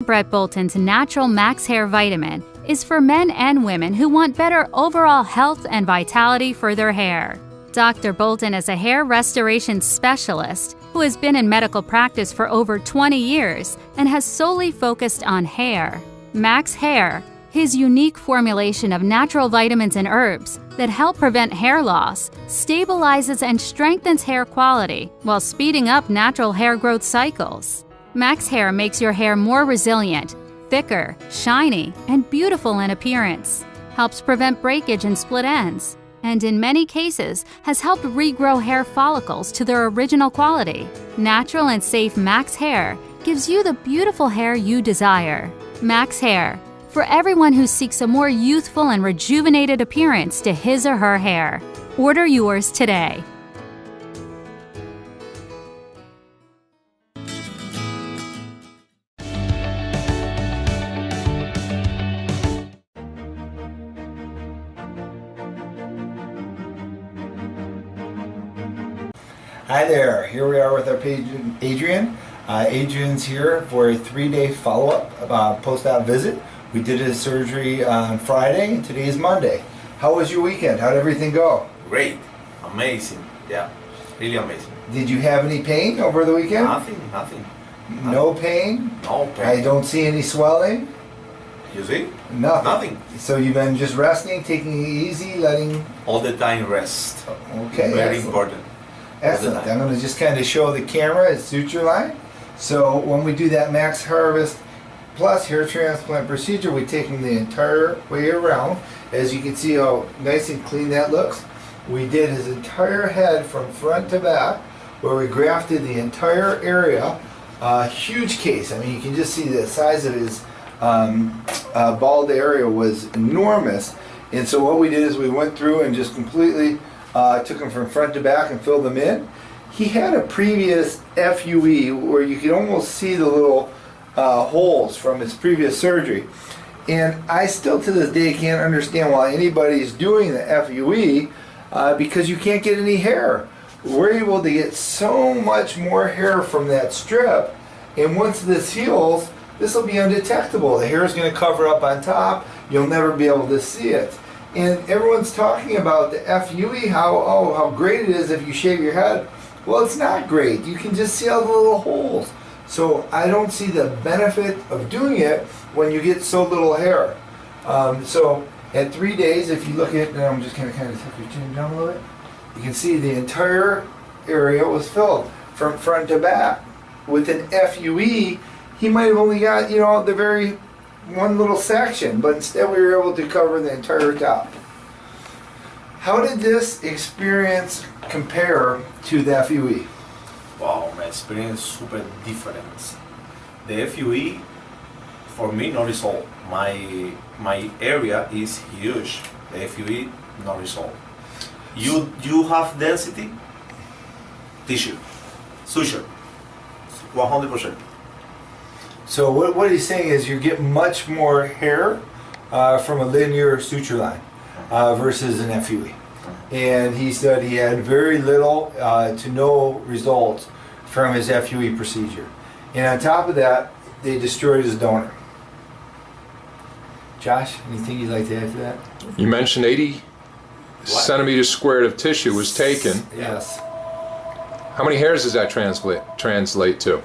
Brett Bolton's Natural Max Hair Vitamin is for men and women who want better overall health and vitality for their hair. Dr. Bolton is a hair restoration specialist who has been in medical practice for over 20 years and has solely focused on hair. Max Hair, his unique formulation of natural vitamins and herbs that help prevent hair loss, stabilizes and strengthens hair quality while speeding up natural hair growth cycles. Max Hair makes your hair more resilient, thicker, shiny, and beautiful in appearance, helps prevent breakage and split ends, and in many cases has helped regrow hair follicles to their original quality. Natural and safe Max Hair gives you the beautiful hair you desire. Max Hair, for everyone who seeks a more youthful and rejuvenated appearance to his or her hair. Order yours today. Hi there, here we are with our patient Adrian. Adrian's here for a 3-day follow-up post-op visit. We did his surgery on Friday and today is Monday. How was your weekend? How did everything go? Great, amazing, yeah, really amazing. Did you have any pain over the weekend? Nothing. No pain? No pain. I don't see any swelling? You see? Nothing. So you've been just resting, taking it easy, letting... All the time rest. Okay. Very excellent. important. Excellent. I'm going to just kind of show the camera its suture line. So when we do that Max Harvest Plus hair transplant procedure, we take them the entire way around. As you can see how nice and clean that looks. We did his entire head from front to back, where we grafted the entire area. Huge case. I mean, you can just see the size of his bald area was enormous. And so what we did is we went through and just completely took him from front to back and filled them in. He had a previous FUE where you could almost see the little holes from his previous surgery. And I still to this day can't understand why anybody's doing the FUE because you can't get any hair. We're able to get so much more hair from that strip, and once this heals, this will be undetectable. The hair is going to cover up on top. You'll never be able to see it. And everyone's talking about the FUE, how great it is if you shave your head. Well, it's not great. You can just see all the little holes. So I don't see the benefit of doing it when you get so little hair. So at 3 days, if you look at, and I'm just going to kind of tuck your chin down a little bit, you can see the entire area was filled from front to back. With an FUE, he might have only got, the very one little section, but instead we were able to cover the entire top. How did this experience compare to the FUE? Wow, my experience super different. The FUE, for me, no result. My area is huge. The FUE, no result. You have density, tissue, suture, 100%. So what he's saying is you get much more hair from a linear suture line versus an FUE. And he said he had very little to no results from his FUE procedure. And on top of that, they destroyed his donor. Josh, anything you'd like to add to that? You mentioned 80 centimeters squared of tissue was taken. Yes. How many hairs does that translate to?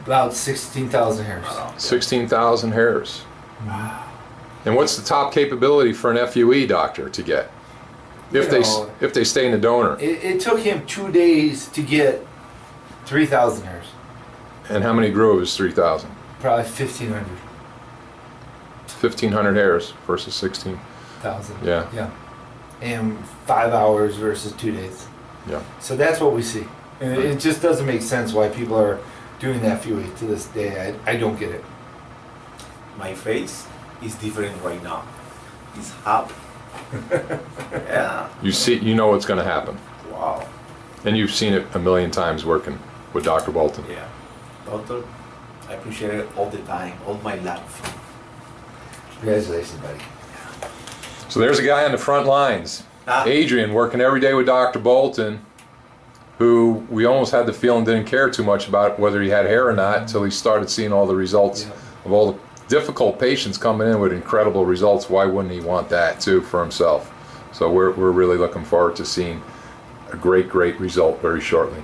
About 16,000 hairs. 16,000 hairs. Wow. And what's the top capability for an FUE doctor to get? If they stay in the donor. It took him 2 days to get 3,000 hairs. And how many grew of his 3,000? Probably 1,500. 1,500 hairs versus 16,000. Yeah. And 5 hours versus 2 days. Yeah. So that's what we see. And it just doesn't make sense why people are doing that FUE to this day. I don't get it. My face is different right now. It's up. Yeah. You know what's going to happen. Wow. And you've seen it a million times working with Dr. Bolton. Yeah. Doctor, I appreciate it all the time, all my life. Congratulations, buddy. So there's a guy on the front lines, Adrian, working every day with Dr. Bolton, who we almost had the feeling didn't care too much about whether he had hair or not until he started seeing all the results of all the difficult patients coming in with incredible results, why wouldn't he want that too for himself? So we're really looking forward to seeing a great result very shortly.